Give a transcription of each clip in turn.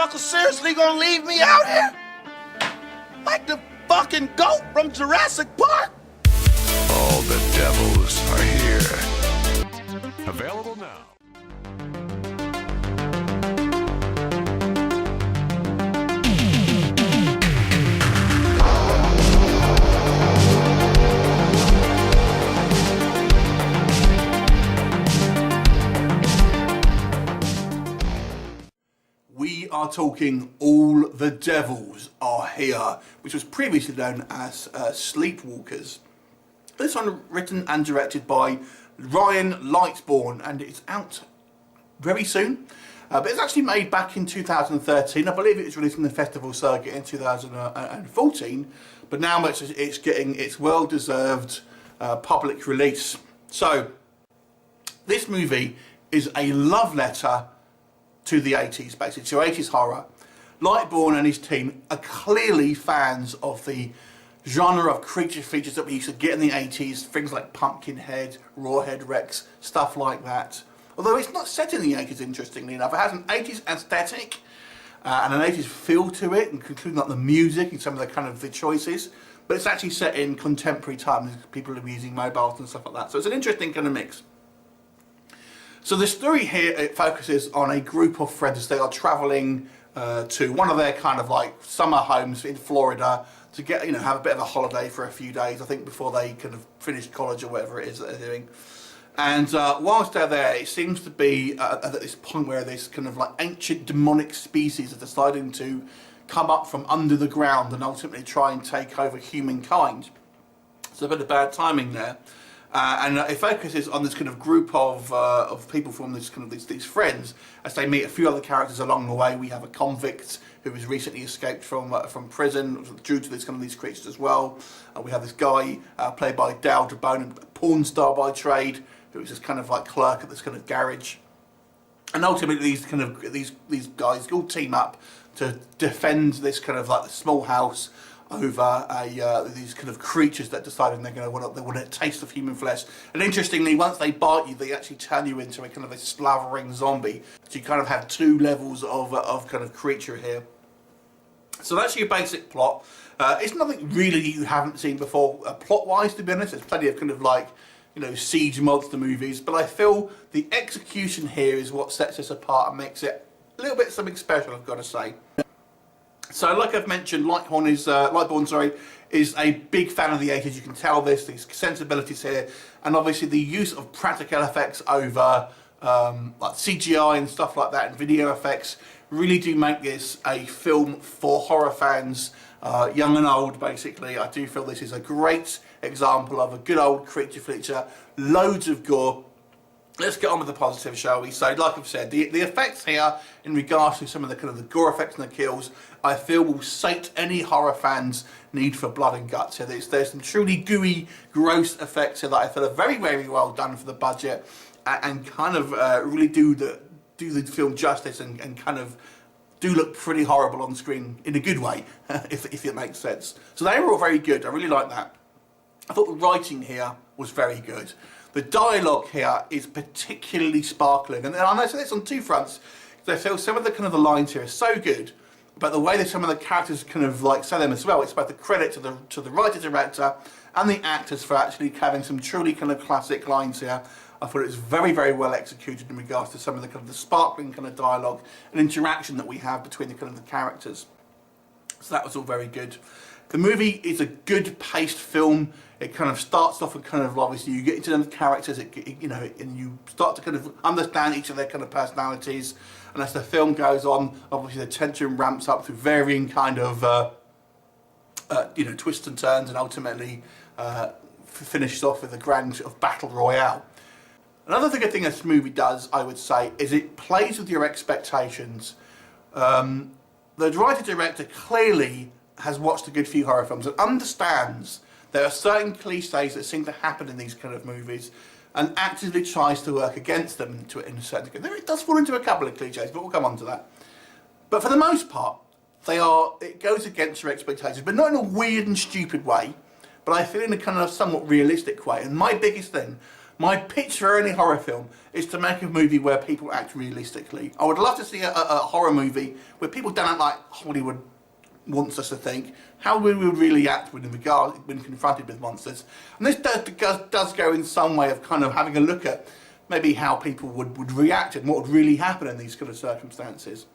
motherfucker seriously gonna leave me out here? Like the fucking goat from Jurassic Park? All the devils are here. Available now. We are talking All the Devils Are Here, which was previously known as Sleepwalkers. This one written and directed by Ryan Lightbourn, and it's out very soon. But it's actually made back in 2013. I believe it was released in the festival circuit in 2014, but now it's getting its well-deserved public release. So, this movie is a love letter to the 80s, basically, to 80s horror. Lightbourn and his team are clearly fans of the genre of creature features that we used to get in the 80s, things like Pumpkinhead, Rawhead Rex, stuff like that. Although it's not set in the 80s, interestingly enough. It has an 80s aesthetic and an 80s feel to it, including like the music and some of the kind of the choices. But it's actually set in contemporary times. People are using mobiles and stuff like that. So it's an interesting kind of mix. So the story here, it focuses on a group of friends. They are travelling to one of their kind of like summer homes in Florida to get, have a bit of a holiday for a few days, I think, before they kind of finish college or whatever it is that they're doing. And whilst they're there, it seems to be at this point where this kind of like ancient demonic species are deciding to come up from under the ground and ultimately try and take over humankind. So a bit of bad timing there. And it focuses on this kind of group of people from this kind of these friends as they meet a few other characters along the way. We have a convict who has recently escaped from prison due to this kind of these creatures as well. We have this guy played by DaBone, a porn star by trade, who is this kind of like clerk at this kind of garage. And ultimately, these guys all team up to defend this kind of like the small house over these kind of creatures that decided they want a taste of human flesh. And interestingly, once they bite you, they actually turn you into a kind of a slavering zombie. So you kind of have two levels of kind of creature here. So that's your basic plot. It's nothing really you haven't seen before plot-wise, to be honest. There's plenty of kind of like, siege monster movies, but I feel the execution here is what sets this apart and makes it a little bit something special, I've got to say. So, like I've mentioned, Lightbourn is a big fan of the 80s. You can tell these sensibilities here, and obviously the use of practical effects over like CGI and stuff like that, and video effects really do make this a film for horror fans, young and old. Basically, I do feel this is a great example of a good old creature feature, loads of gore. Let's get on with the positive, shall we? So, like I've said, the effects here, in regards to some of the kind of the gore effects and the kills, I feel will sate any horror fans' need for blood and guts. So there's some truly gooey, gross effects here that I feel are very, very well done for the budget, and kind of really do the film justice, and kind of do look pretty horrible on screen in a good way, if it makes sense. So they were all very good. I really like that. I thought the writing here was very good. The dialogue here is particularly sparkling, and I say this on two fronts. I feel some of the kind of the lines here are so good, but the way that some of the characters kind of like say them as well, it's both the credit to the writer director and the actors for actually having some truly kind of classic lines here. I thought it was very, very well executed in regards to some of the kind of the sparkling kind of dialogue and interaction that we have between the kind of the characters. So that was all very good. The movie is a good paced film. It kind of starts off and kind of obviously you get into the characters, and you start to kind of understand each of their kind of personalities. And as the film goes on, obviously the tension ramps up through varying kind of twists and turns, and ultimately finishes off with a grand of battle royale. Another good thing this movie does, I would say, is it plays with your expectations. The writer-director clearly has watched a good few horror films and understands there are certain cliches that seem to happen in these kind of movies, and actively tries to work against them in a certain degree. It does fall into a couple of cliches, but we'll come on to that. But for the most part, it goes against your expectations, but not in a weird and stupid way, but I feel in a kind of somewhat realistic way. And my biggest thing, My pitch for any horror film is to make a movie where people act realistically. I would love to see a horror movie where people don't act like Hollywood wants us to think, how we would really act when confronted with monsters. And this does go in some way of kind of having a look at maybe how people would react and what would really happen in these kind of circumstances.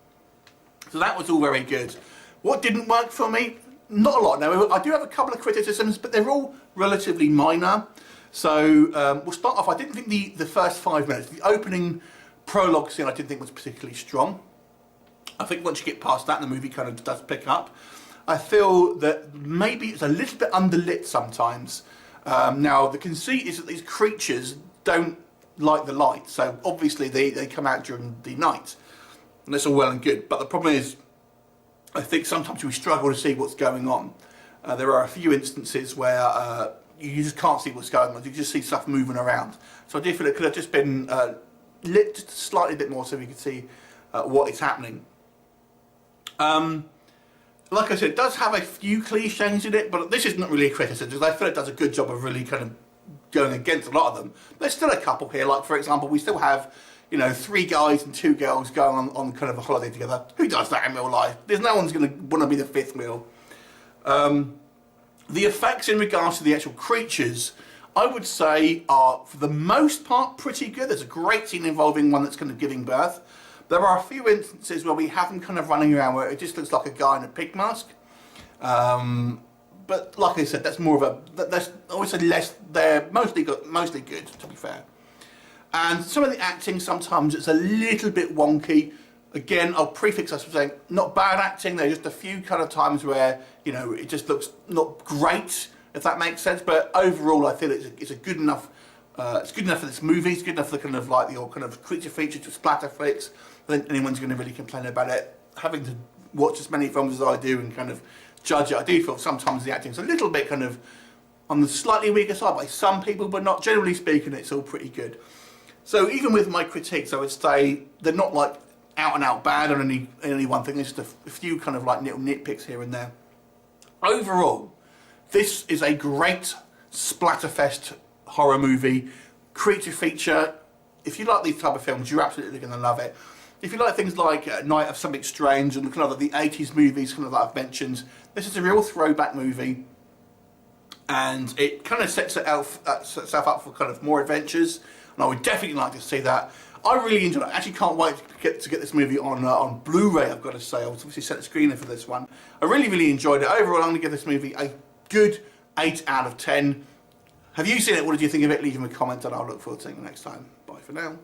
So that was all very good. What didn't work for me? Not a lot. Now, I do have a couple of criticisms, but they're all relatively minor. So we'll start off. I didn't think the first 5 minutes, the opening prologue scene, I didn't think was particularly strong. I think once you get past that, the movie kind of does pick up. I feel that maybe it's a little bit underlit sometimes. Now, the conceit is that these creatures don't like the light, so obviously they come out during the night. And that's all well and good, but the problem is, I think sometimes we struggle to see what's going on. There are a few instances where you just can't see what's going on, you just see stuff moving around. So I do feel it could have just been lit just slightly bit more so we could see what is happening. Like I said, it does have a few cliches in it, but this is not really a criticism, because I feel it does a good job of really kind of going against a lot of them. There's still a couple here, like for example, we still have, you know, 3 guys and 2 girls going on kind of a holiday together. Who does that in real life? There's no one's going to want to be the 5th wheel. The effects in regards to the actual creatures, I would say, are for the most part pretty good. There's a great scene involving one that's kind of giving birth. There are a few instances where we have them kind of running around where it just looks like a guy in a pig mask. But like I said, that's more of a, that's always less, they're mostly good, to be fair. And some of the acting, sometimes it's a little bit wonky. Again, I'll prefix us with saying, not bad acting, there are just a few kind of times where, you know, it just looks not great, if that makes sense. But overall, I feel it's a good enough, it's good enough for this movie, it's good enough for the kind of like the kind of creature features to splatter flicks. I think anyone's going to really complain about it. Having to watch as many films as I do and kind of judge it, I do feel sometimes the acting's a little bit kind of on the slightly weaker side by some people, but not generally speaking, it's all pretty good. So even with my critiques, I would say they're not like out and out bad on any one thing. There's just a few kind of like little nitpicks here and there. Overall, this is a great splatterfest horror movie, creature feature. If you like these type of films, you're absolutely going to love it. If you like things like Night of Something Strange and kind of like the 80s movies, kind of like I've mentioned, this is a real throwback movie, and it kind of sets itself up for kind of more adventures. And I would definitely like to see that. I really enjoyed it. I actually can't wait to get this movie on Blu-ray, I've got to say. I was obviously set a screener for this one. I really enjoyed it. Overall, I'm going to give this movie a good 8 out of 10. Have you seen it? What did you think of it? Leave me a comment and I'll look forward to seeing you next time. Bye for now.